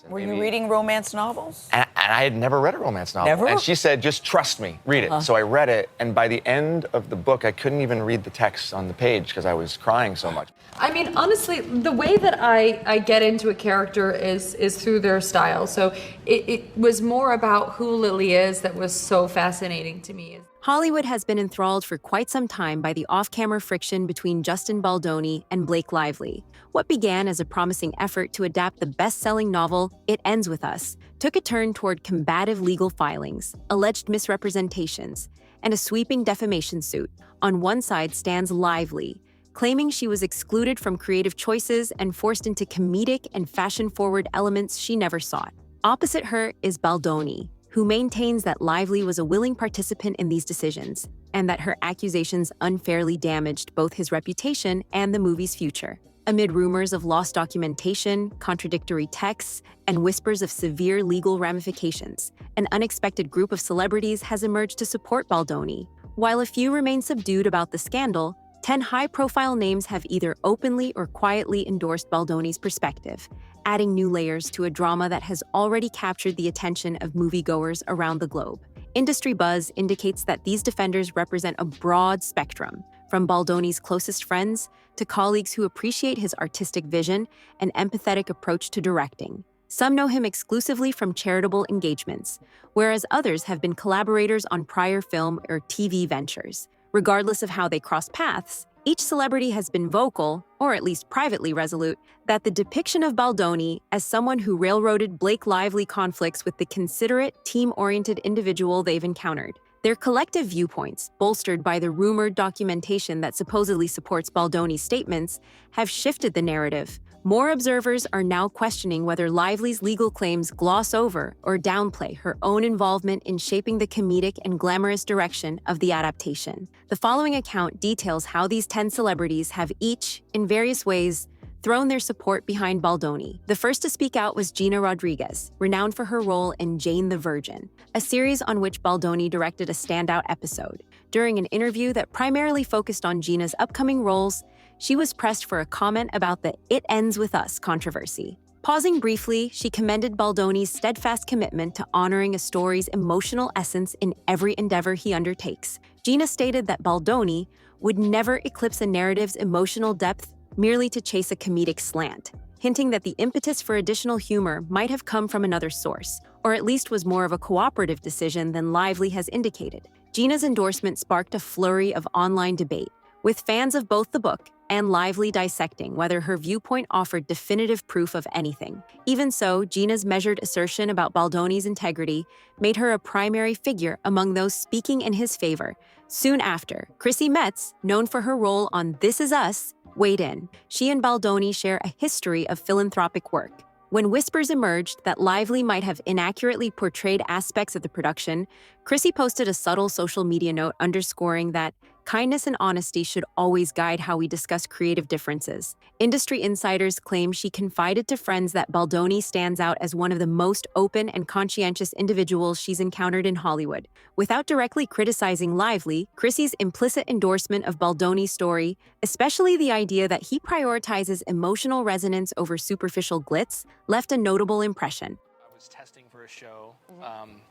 Were you reading romance novels? And I had never read a romance novel. Never? And she said, just trust me, read it. So I read it, and by the end of the book, I couldn't even read the text on the page because I was crying so much. I mean, honestly, the way that I get into a character is through their style. So it was more about who Lily is that was so fascinating to me. Hollywood has been enthralled for quite some time by the off-camera friction between Justin Baldoni and Blake Lively. What began as a promising effort to adapt the best-selling novel It Ends With Us took a turn toward combative legal filings, alleged misrepresentations, and a sweeping defamation suit. On one side stands Lively, claiming she was excluded from creative choices and forced into comedic and fashion-forward elements she never sought. Opposite her is Baldoni, who maintains that Lively was a willing participant in these decisions, and that her accusations unfairly damaged both his reputation and the movie's future. Amid rumors of lost documentation, contradictory texts, and whispers of severe legal ramifications, an unexpected group of celebrities has emerged to support Baldoni. While a few remain subdued about the scandal, 10 high-profile names have either openly or quietly endorsed Baldoni's perspective, adding new layers to a drama that has already captured the attention of moviegoers around the globe. Industry buzz indicates that these defenders represent a broad spectrum, from Baldoni's closest friends to colleagues who appreciate his artistic vision and empathetic approach to directing. Some know him exclusively from charitable engagements, whereas others have been collaborators on prior film or TV ventures. Regardless of how they cross paths, each celebrity has been vocal, or at least privately resolute, that the depiction of Baldoni as someone who railroaded Blake Lively conflicts with the considerate, team-oriented individual they've encountered. Their collective viewpoints, bolstered by the rumored documentation that supposedly supports Baldoni's statements, have shifted the narrative. More observers are now questioning whether Lively's legal claims gloss over or downplay her own involvement in shaping the comedic and glamorous direction of the adaptation. The following account details how these 10 celebrities have each, in various ways, thrown their support behind Baldoni. The first to speak out was Gina Rodriguez, renowned for her role in Jane the Virgin, a series on which Baldoni directed a standout episode. During an interview that primarily focused on Gina's upcoming roles, she was pressed for a comment about the It Ends With Us controversy. Pausing briefly, she commended Baldoni's steadfast commitment to honoring a story's emotional essence in every endeavor he undertakes. Gina stated that Baldoni would never eclipse a narrative's emotional depth merely to chase a comedic slant, hinting that the impetus for additional humor might have come from another source, or at least was more of a cooperative decision than Lively has indicated. Gina's endorsement sparked a flurry of online debate, with fans of both the book and Lively dissecting whether her viewpoint offered definitive proof of anything. Even so, Gina's measured assertion about Baldoni's integrity made her a primary figure among those speaking in his favor. Soon after, Chrissy Metz, known for her role on This Is Us, weighed in. She and Baldoni share a history of philanthropic work. When whispers emerged that Lively might have inaccurately portrayed aspects of the production, Chrissy posted a subtle social media note underscoring that kindness and honesty should always guide how we discuss creative differences. Industry insiders claim she confided to friends that Baldoni stands out as one of the most open and conscientious individuals she's encountered in Hollywood. Without directly criticizing Lively, Chrissy's implicit endorsement of Baldoni's story, especially the idea that he prioritizes emotional resonance over superficial glitz, left a notable impression. I was testing for a show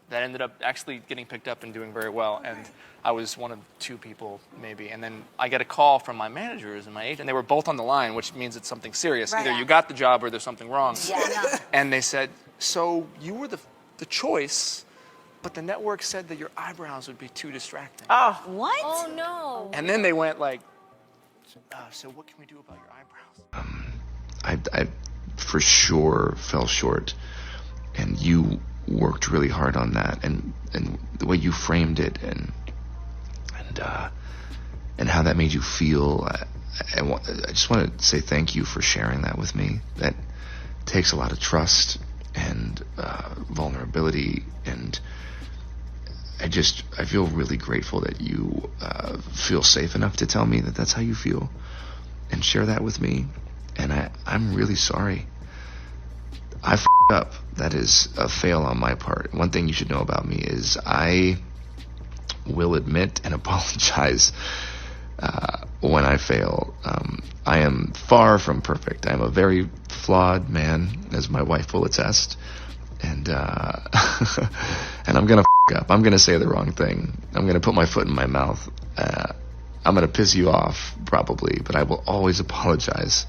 that ended up actually getting picked up and doing very well, and I was one of 2 people maybe, and then I get a call from my managers and my agent. They were both on the line, which means it's something serious. Right. Either you got the job or there's something wrong. Yeah. And they said, so you were the choice, but the network said that your eyebrows would be too distracting. Oh, what? Oh, no. And then they went like, so what can we do about your eyebrows? I for sure fell short, and you worked really hard on that, and the way you framed it, and how that made you feel. I just want to say thank you for sharing that with me. That takes a lot of trust and vulnerability, and I feel really grateful that you feel safe enough to tell me that that's how you feel and share that with me. And I'm really sorry. I f***ed up. That is a fail on my part. One thing you should know about me is I will admit and apologize when I fail. I am far from perfect. I'm a very flawed man, as my wife will attest. And and I'm gonna up. I'm gonna say the wrong thing. I'm gonna put my foot in my mouth. I'm gonna piss you off, probably, but I will always apologize.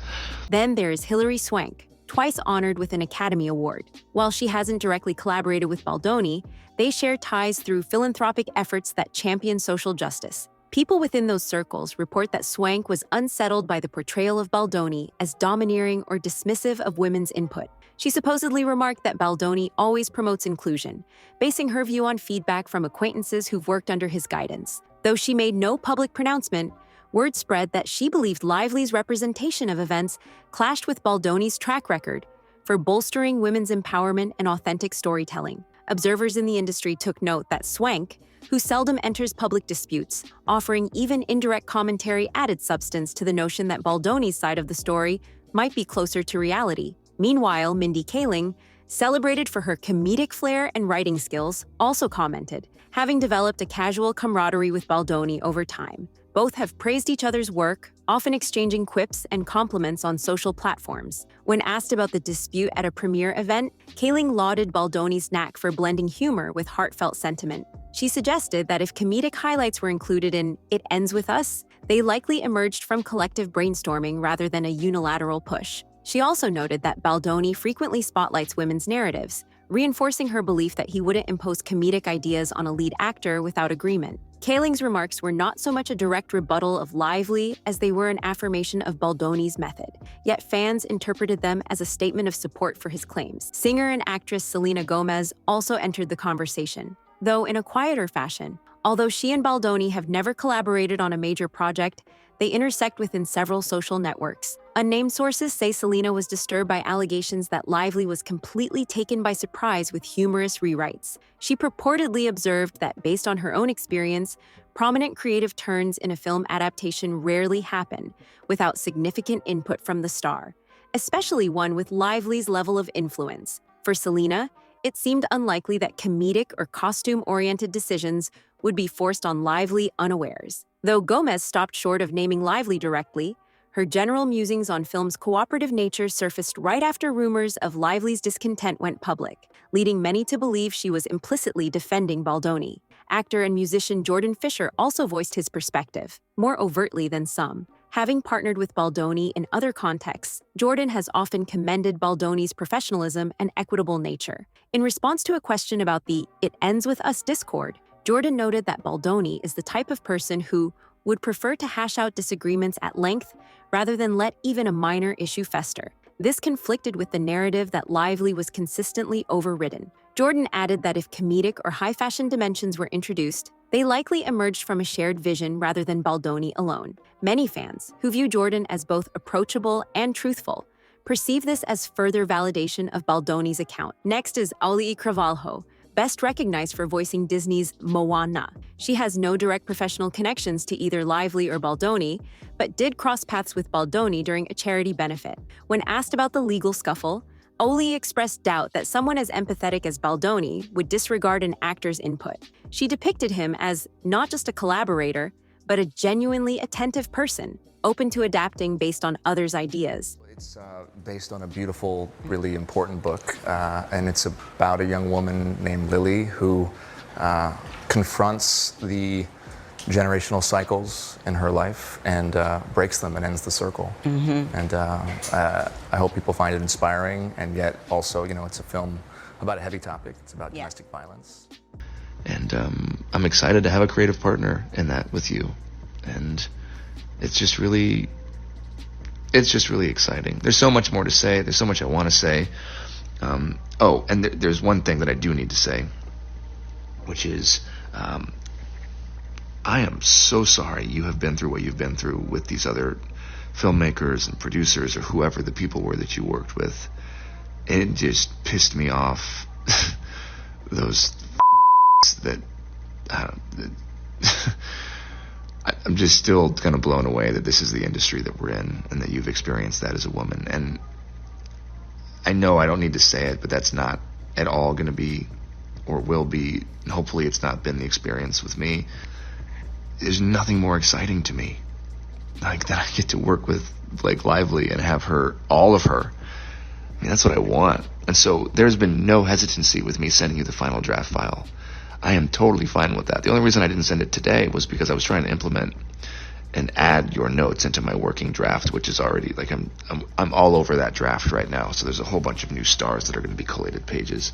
Then there's Hilary Swank, twice honored with an Academy Award. While she hasn't directly collaborated with Baldoni, they share ties through philanthropic efforts that champion social justice. People within those circles report that Swank was unsettled by the portrayal of Baldoni as domineering or dismissive of women's input. She supposedly remarked that Baldoni always promotes inclusion, basing her view on feedback from acquaintances who've worked under his guidance. Though she made no public pronouncement, word spread that she believed Lively's representation of events clashed with Baldoni's track record for bolstering women's empowerment and authentic storytelling. Observers in the industry took note that Swank, who seldom enters public disputes, offering even indirect commentary, added substance to the notion that Baldoni's side of the story might be closer to reality. Meanwhile, Mindy Kaling, celebrated for her comedic flair and writing skills, also commented, having developed a casual camaraderie with Baldoni over time. Both have praised each other's work, often exchanging quips and compliments on social platforms. When asked about the dispute at a premiere event, Kaling lauded Baldoni's knack for blending humor with heartfelt sentiment. She suggested that if comedic highlights were included in It Ends With Us, they likely emerged from collective brainstorming rather than a unilateral push. She also noted that Baldoni frequently spotlights women's narratives, reinforcing her belief that he wouldn't impose comedic ideas on a lead actor without agreement. Kaling's remarks were not so much a direct rebuttal of Lively as they were an affirmation of Baldoni's method, yet fans interpreted them as a statement of support for his claims. Singer and actress Selena Gomez also entered the conversation, though in a quieter fashion. Although she and Baldoni have never collaborated on a major project, they intersect within several social networks. Unnamed sources say Selena was disturbed by allegations that Lively was completely taken by surprise with humorous rewrites. She purportedly observed that, based on her own experience, prominent creative turns in a film adaptation rarely happen without significant input from the star, especially one with Lively's level of influence. For Selena, it seemed unlikely that comedic or costume-oriented decisions would be forced on Lively unawares. Though Gomez stopped short of naming Lively directly, her general musings on film's cooperative nature surfaced right after rumors of Lively's discontent went public, leading many to believe she was implicitly defending Baldoni. Actor and musician Jordan Fisher also voiced his perspective, more overtly than some. Having partnered with Baldoni in other contexts, Jordan has often commended Baldoni's professionalism and equitable nature. In response to a question about the It Ends With Us discord, Jordan noted that Baldoni is the type of person who would prefer to hash out disagreements at length rather than let even a minor issue fester. This conflicted with the narrative that Lively was consistently overridden. Jordan added that if comedic or high-fashion dimensions were introduced, they likely emerged from a shared vision rather than Baldoni alone. Many fans, who view Jordan as both approachable and truthful, perceive this as further validation of Baldoni's account. Next is Auli'i Cravalho, best recognized for voicing Disney's Moana. She has no direct professional connections to either Lively or Baldoni, but did cross paths with Baldoni during a charity benefit. When asked about the legal scuffle, Oli expressed doubt that someone as empathetic as Baldoni would disregard an actor's input. She depicted him as not just a collaborator, but a genuinely attentive person, open to adapting based on others' ideas. It's based on a beautiful, really important book, and it's about a young woman named Lily who confronts the generational cycles in her life and breaks them and ends the circle. And I hope people find it inspiring, and yet also, you know, it's a film about a heavy topic. It's about domestic violence. And I'm excited to have a creative partner in that with you. And it's just really exciting. There's so much more to say. There's so much I want to say. And there's one thing that I do need to say, which is I am so sorry you have been through what you've been through with these other filmmakers and producers or whoever the people were that you worked with. It just pissed me off. Those that I'm just still kind of blown away that this is the industry that we're in and that you've experienced that as a woman. And I know I don't need to say it, but that's not at all going to be or will be, and hopefully it's not been the experience with me. There's nothing more exciting to me like that I get to work with Blake Lively and have her, all of her, I mean, that's what I want. And so there's been no hesitancy with me sending you the final draft file. I am totally fine with that. The only reason I didn't send it today was because I was trying to implement and add your notes into my working draft, which is already, like, I'm all over that draft right now. So there's a whole bunch of new stars that are going to be collated pages.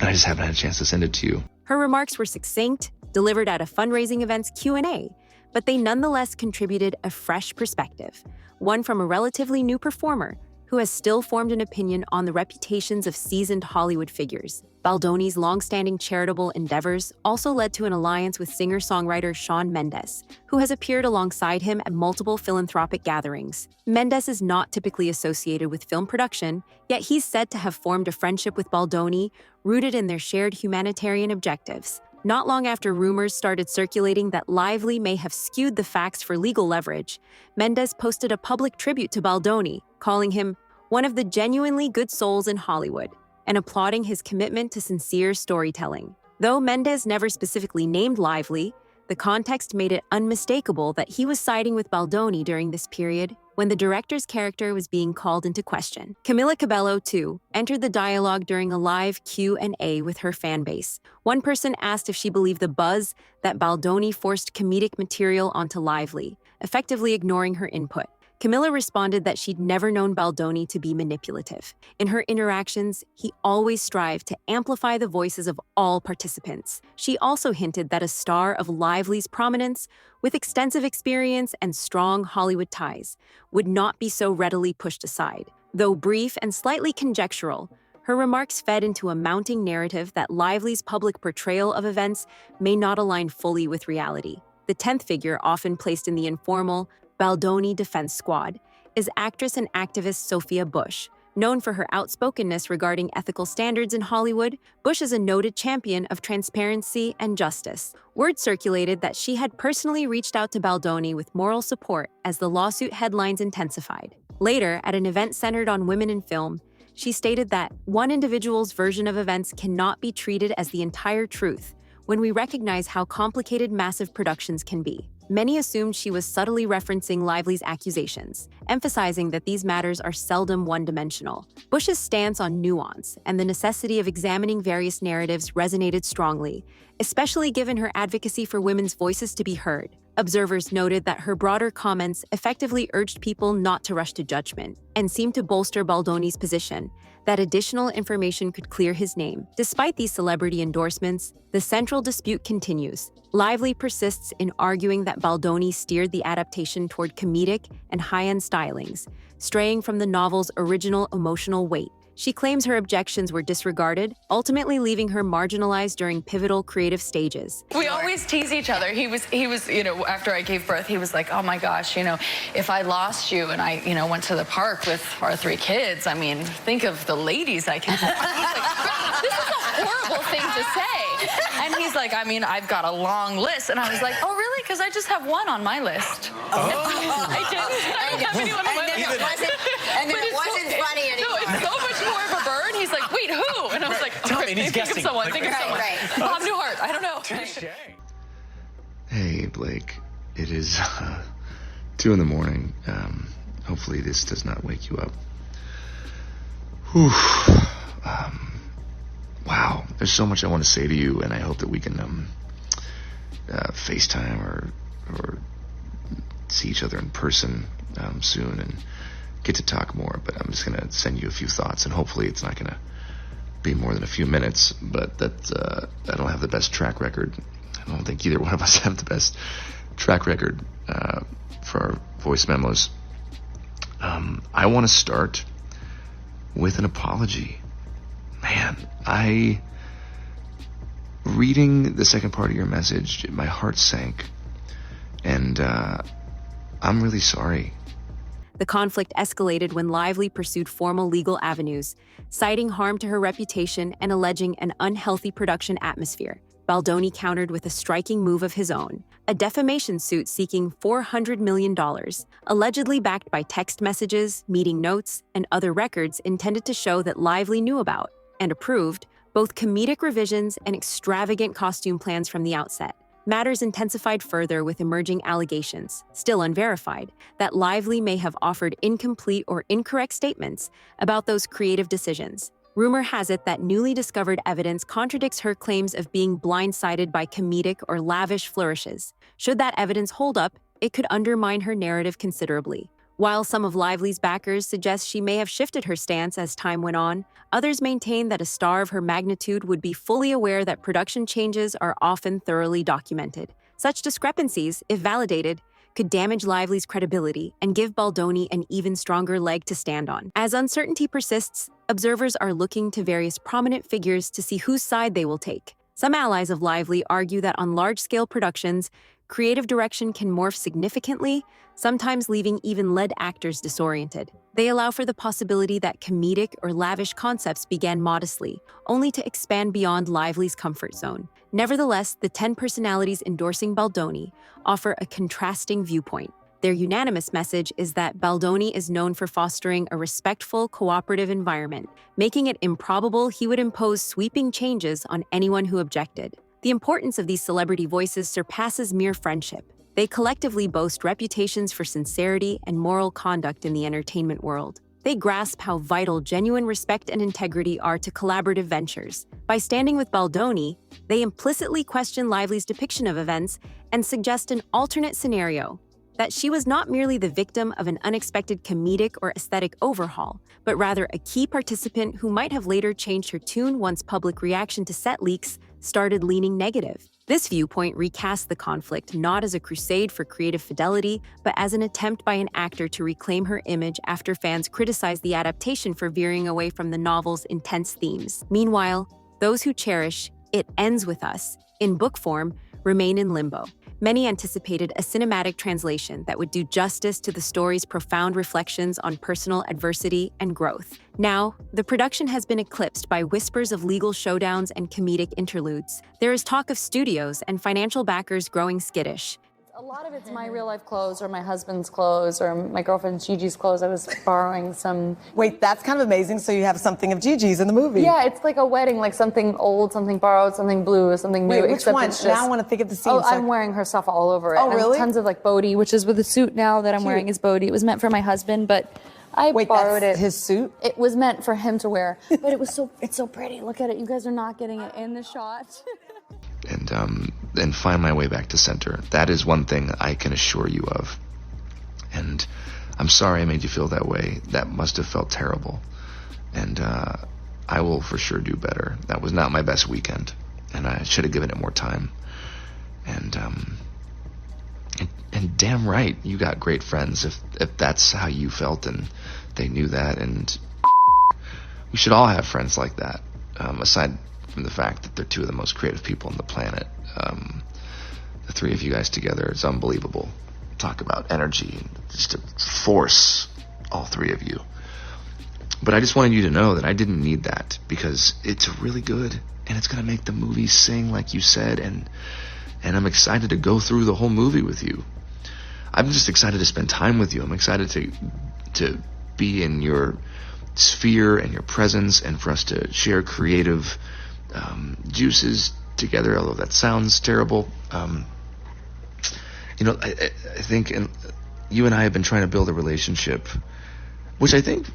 And I just haven't had a chance to send it to you. Her remarks were succinct, delivered at a fundraising event's Q&A, but they nonetheless contributed a fresh perspective, one from a relatively new performer who has still formed an opinion on the reputations of seasoned Hollywood figures. Baldoni's long-standing charitable endeavors also led to an alliance with singer-songwriter Shawn Mendes, who has appeared alongside him at multiple philanthropic gatherings. Mendes is not typically associated with film production, yet he's said to have formed a friendship with Baldoni rooted in their shared humanitarian objectives. Not long after rumors started circulating that Lively may have skewed the facts for legal leverage, Mendes posted a public tribute to Baldoni, calling him one of the genuinely good souls in Hollywood, and applauding his commitment to sincere storytelling. Though Mendes never specifically named Lively, the context made it unmistakable that he was siding with Baldoni during this period when the director's character was being called into question. Camila Cabello, too, entered the dialogue during a live Q&A with her fan base. One person asked if she believed the buzz that Baldoni forced comedic material onto Lively, effectively ignoring her input. Camilla responded that she'd never known Baldoni to be manipulative. In her interactions, he always strived to amplify the voices of all participants. She also hinted that a star of Lively's prominence, with extensive experience and strong Hollywood ties, would not be so readily pushed aside. Though brief and slightly conjectural, her remarks fed into a mounting narrative that Lively's public portrayal of events may not align fully with reality. The 10th figure, often placed in the informal Baldoni Defense Squad, is actress and activist Sophia Bush. Known for her outspokenness regarding ethical standards in Hollywood, Bush is a noted champion of transparency and justice. Word circulated that she had personally reached out to Baldoni with moral support as the lawsuit headlines intensified. Later, at an event centered on women in film, she stated that one individual's version of events cannot be treated as the entire truth when we recognize how complicated massive productions can be. Many assumed she was subtly referencing Lively's accusations, emphasizing that these matters are seldom one-dimensional. Bush's stance on nuance and the necessity of examining various narratives resonated strongly, especially given her advocacy for women's voices to be heard. Observers noted that her broader comments effectively urged people not to rush to judgment and seemed to bolster Baldoni's position that additional information could clear his name. Despite these celebrity endorsements, the central dispute continues. Lively persists in arguing that Baldoni steered the adaptation toward comedic and high-end stylings, straying from the novel's original emotional weight. She claims her objections were disregarded, ultimately leaving her marginalized during pivotal creative stages. We always tease each other. He was, after I gave birth, he was like, oh my gosh, if I lost you and I, went to the park with our 3 kids, I mean, think of the ladies I can. He's like, this is a horrible thing to say. And he's like, I mean, I've got a long list. And I was like, oh, really? Because I just have one on my list. Oh. I don't have anyone on my list. And then it wasn't funny anymore. No, it's so much more of a burn. He's like, wait, who? And I was like, Tell me, he's think guessing. of someone, think of someone. Right. Bob Newhart, I don't know. Hey, Blake. It is 2 in the morning. Hopefully this does not wake you up. Whew. Wow. There's so much I want to say to you, and I hope that we can FaceTime or see each other in person soon and get to talk more. But I'm just going to send you a few thoughts, and hopefully it's not going to be more than a few minutes. But I don't have the best track record. I don't think either one of us have the best track record for our voice memos. I want to start with an apology. Man, reading the second part of your message, my heart sank. And I'm really sorry. The conflict escalated when Lively pursued formal legal avenues, citing harm to her reputation and alleging an unhealthy production atmosphere. Baldoni countered with a striking move of his own, a defamation suit seeking $400 million, allegedly backed by text messages, meeting notes, and other records intended to show that Lively knew about and approved both comedic revisions and extravagant costume plans from the outset. Matters intensified further with emerging allegations, still unverified, that Lively may have offered incomplete or incorrect statements about those creative decisions. Rumor has it that newly discovered evidence contradicts her claims of being blindsided by comedic or lavish flourishes. Should that evidence hold up, it could undermine her narrative considerably. While some of Lively's backers suggest she may have shifted her stance as time went on, others maintain that a star of her magnitude would be fully aware that production changes are often thoroughly documented. Such discrepancies, if validated, could damage Lively's credibility and give Baldoni an even stronger leg to stand on. As uncertainty persists, observers are looking to various prominent figures to see whose side they will take. Some allies of Lively argue that on large-scale productions, creative direction can morph significantly, sometimes leaving even lead actors disoriented. They allow for the possibility that comedic or lavish concepts began modestly, only to expand beyond Lively's comfort zone. Nevertheless, the 10 personalities endorsing Baldoni offer a contrasting viewpoint. Their unanimous message is that Baldoni is known for fostering a respectful, cooperative environment, making it improbable he would impose sweeping changes on anyone who objected. The importance of these celebrity voices surpasses mere friendship. They collectively boast reputations for sincerity and moral conduct in the entertainment world. They grasp how vital genuine respect and integrity are to collaborative ventures. By standing with Baldoni, they implicitly question Lively's depiction of events and suggest an alternate scenario, that she was not merely the victim of an unexpected comedic or aesthetic overhaul, but rather a key participant who might have later changed her tune once public reaction to set leaks started leaning negative. This viewpoint recasts the conflict not as a crusade for creative fidelity, but as an attempt by an actor to reclaim her image after fans criticized the adaptation for veering away from the novel's intense themes. Meanwhile, those who cherish "It Ends With Us" in book form remain in limbo. Many anticipated a cinematic translation that would do justice to the story's profound reflections on personal adversity and growth. Now, the production has been eclipsed by whispers of legal showdowns and comedic interludes. There is talk of studios and financial backers growing skittish. A lot of it's my real-life clothes or my husband's clothes or my girlfriend Gigi's clothes. I was borrowing some... Wait, that's kind of amazing. So you have something of Gigi's in the movie. Yeah, it's like a wedding, like something old, something borrowed, something blue, something new. Wait, which except one? it's just- Now I want to think of the scene. Oh, I'm wearing her stuff all over it. Oh, really? Tons of like Bodhi, which is with the suit now that I'm wearing is Bodhi. It was meant for my husband, but I borrowed it. His suit? It was meant for him to wear, but it's so pretty. Look at it. You guys are not getting it in the shot. And find my way back to center. That is one thing I can assure you of. And I'm sorry I made you feel that way. That must have felt terrible. And I will for sure do better. That was not my best weekend, and I should have given it more time. And damn right, you got great friends if that's how you felt and they knew that. And we should all have friends like that, aside from the fact that they're two of the most creative people on the planet. The three of you guys together is unbelievable. Talk about energy and just a force, all three of you. But I just wanted you to know that I didn't need that, because it's really good and it's going to make the movie sing like you said, and I'm excited to go through the whole movie with you. I'm just excited to spend time with you. I'm excited to be in your sphere and your presence, and for us to share creative juices together, although that sounds terrible. I think you and I have been trying to build a relationship, which I think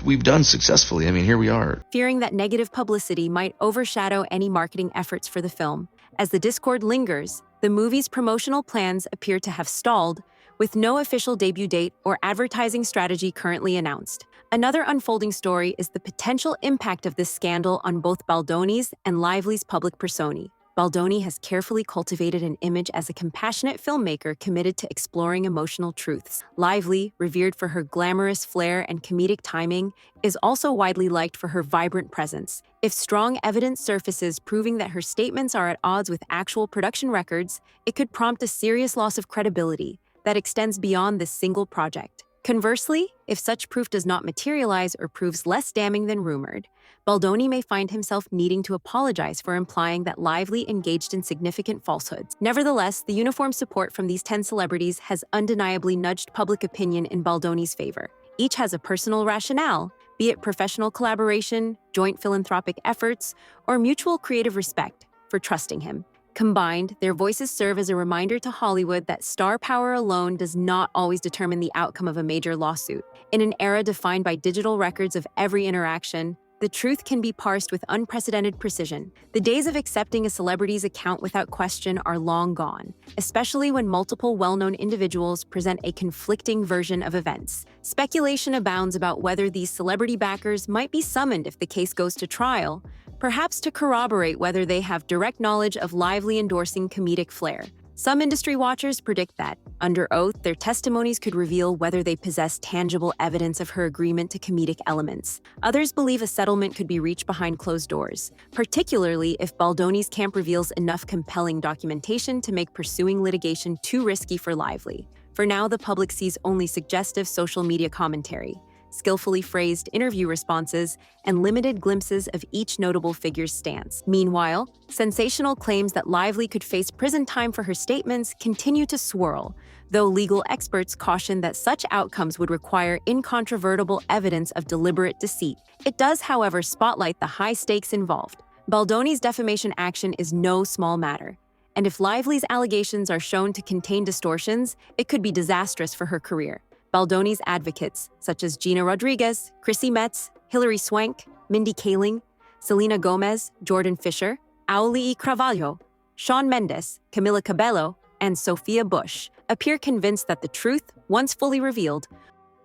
we've done successfully. I mean, here we are. Fearing that negative publicity might overshadow any marketing efforts for the film, as the discord lingers, the movie's promotional plans appear to have stalled, with no official debut date or advertising strategy currently announced. Another unfolding story is the potential impact of this scandal on both Baldoni's and Lively's public personae. Baldoni has carefully cultivated an image as a compassionate filmmaker committed to exploring emotional truths. Lively, revered for her glamorous flair and comedic timing, is also widely liked for her vibrant presence. If strong evidence surfaces proving that her statements are at odds with actual production records, it could prompt a serious loss of credibility that extends beyond this single project. Conversely, if such proof does not materialize or proves less damning than rumored, Baldoni may find himself needing to apologize for implying that Lively engaged in significant falsehoods. Nevertheless, the uniform support from these 10 celebrities has undeniably nudged public opinion in Baldoni's favor. Each has a personal rationale, be it professional collaboration, joint philanthropic efforts, or mutual creative respect, for trusting him. Combined, their voices serve as a reminder to Hollywood that star power alone does not always determine the outcome of a major lawsuit. In an era defined by digital records of every interaction, the truth can be parsed with unprecedented precision. The days of accepting a celebrity's account without question are long gone, especially when multiple well-known individuals present a conflicting version of events. Speculation abounds about whether these celebrity backers might be summoned if the case goes to trial, perhaps to corroborate whether they have direct knowledge of Lively endorsing comedic flair. Some industry watchers predict that, under oath, their testimonies could reveal whether they possess tangible evidence of her agreement to comedic elements. Others believe a settlement could be reached behind closed doors, particularly if Baldoni's camp reveals enough compelling documentation to make pursuing litigation too risky for Lively. For now, the public sees only suggestive social media commentary, skillfully phrased interview responses, and limited glimpses of each notable figure's stance. Meanwhile, sensational claims that Lively could face prison time for her statements continue to swirl, though legal experts caution that such outcomes would require incontrovertible evidence of deliberate deceit. It does, however, spotlight the high stakes involved. Baldoni's defamation action is no small matter, and if Lively's allegations are shown to contain distortions, it could be disastrous for her career. Baldoni's advocates, such as Gina Rodriguez, Chrissy Metz, Hilary Swank, Mindy Kaling, Selena Gomez, Jordan Fisher, Auli Cravalho, Shawn Mendes, Camila Cabello, and Sophia Bush, appear convinced that the truth, once fully revealed,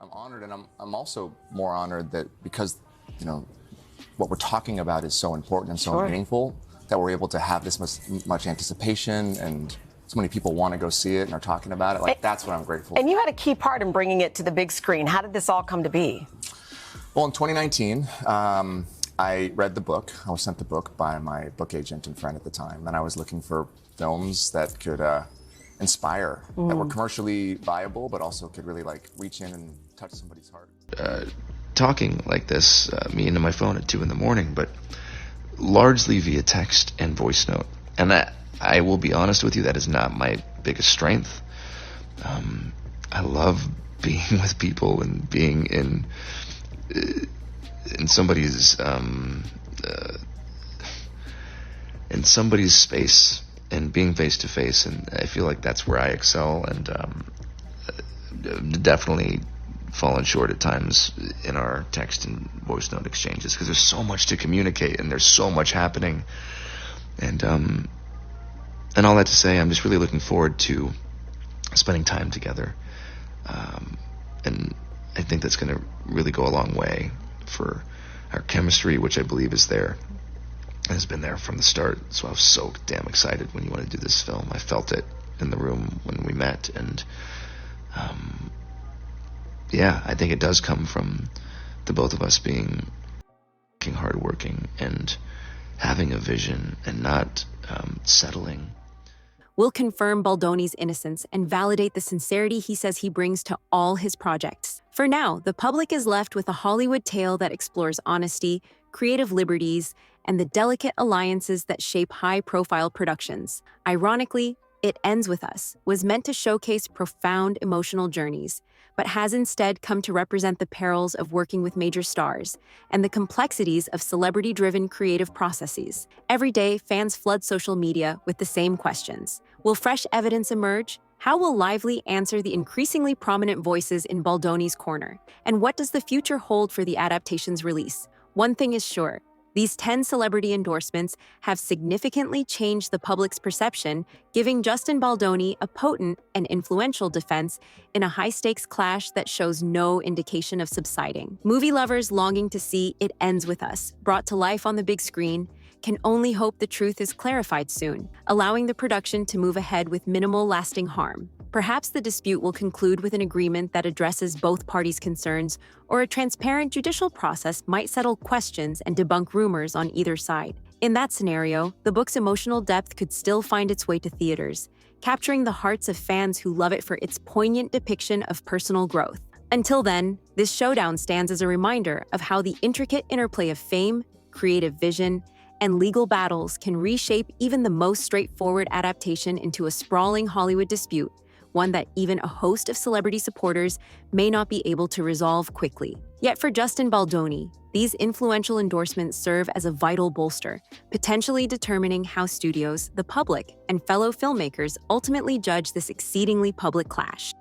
I'm honored, and I'm also more honored that because, what we're talking about is so important and so meaningful, that we're able to have this much anticipation, and so many people want to go see it and are talking about it. That's what I'm grateful for. And you had a key part in bringing it to the big screen. How did this all come to be? Well, in 2019, I read the book. I was sent the book by my book agent and friend at the time, and I was looking for films that could inspire, that were commercially viable, but also could really reach in and touch somebody's heart. Talking like this, me into my phone at 2 a.m, but largely via text and voice note. And I will be honest with you, that is not my biggest strength. I love being with people and being in somebody's space and being face to face, and I feel like that's where I excel, and definitely fallen short at times in our text and voice note exchanges because there's so much to communicate and there's so much happening, and all that to say, I'm just really looking forward to spending time together, and I think that's going to really go a long way for our chemistry, which I believe is there and has been there from the start. So I was so damn excited when you wanted to do this film. I felt it in the room when we met, and yeah, I think it does come from the both of us being hardworking and having a vision and not settling. We'll confirm Baldoni's innocence and validate the sincerity he says he brings to all his projects. For now, the public is left with a Hollywood tale that explores honesty, creative liberties, and the delicate alliances that shape high-profile productions. Ironically, It Ends With Us was meant to showcase profound emotional journeys, but has instead come to represent the perils of working with major stars and the complexities of celebrity-driven creative processes. Every day, fans flood social media with the same questions. Will fresh evidence emerge? How will Lively answer the increasingly prominent voices in Baldoni's corner? And what does the future hold for the adaptation's release? One thing is sure. These 10 celebrity endorsements have significantly changed the public's perception, giving Justin Baldoni a potent and influential defense in a high-stakes clash that shows no indication of subsiding. Movie lovers longing to see It Ends With Us brought to life on the big screen can only hope the truth is clarified soon, allowing the production to move ahead with minimal lasting harm. Perhaps the dispute will conclude with an agreement that addresses both parties' concerns, or a transparent judicial process might settle questions and debunk rumors on either side. In that scenario, the book's emotional depth could still find its way to theaters, capturing the hearts of fans who love it for its poignant depiction of personal growth. Until then, this showdown stands as a reminder of how the intricate interplay of fame, creative vision, and legal battles can reshape even the most straightforward adaptation into a sprawling Hollywood dispute, one that even a host of celebrity supporters may not be able to resolve quickly. Yet for Justin Baldoni, these influential endorsements serve as a vital bolster, potentially determining how studios, the public, and fellow filmmakers ultimately judge this exceedingly public clash.